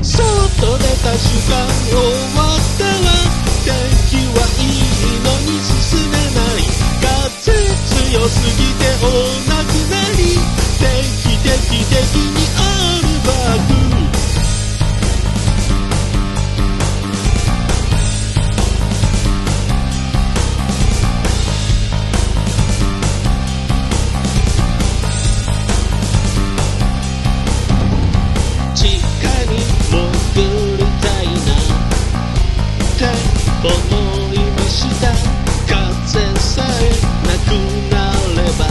そっと出た瞬間終わったわ。天気はいいのに進めない。風強すぎてお亡くなり。定期的にオールバック。地下に戻りたいなって思いました。風さえなくなれば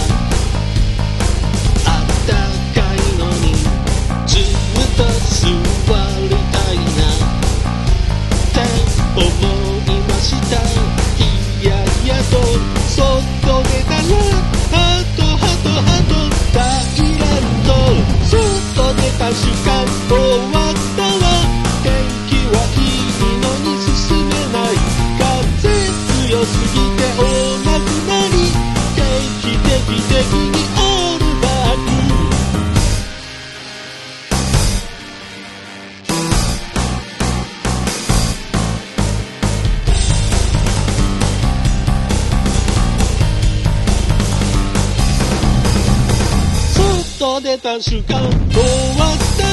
あったかいのに、ずっと座りたいなって思いました。いやいやとそっと出たらハト大乱闘。そっと出た瞬間終わったわ。天気はいいのに進めない。風強すぎてお亡くなり。定期的にオールバック。そっと出た瞬間終わった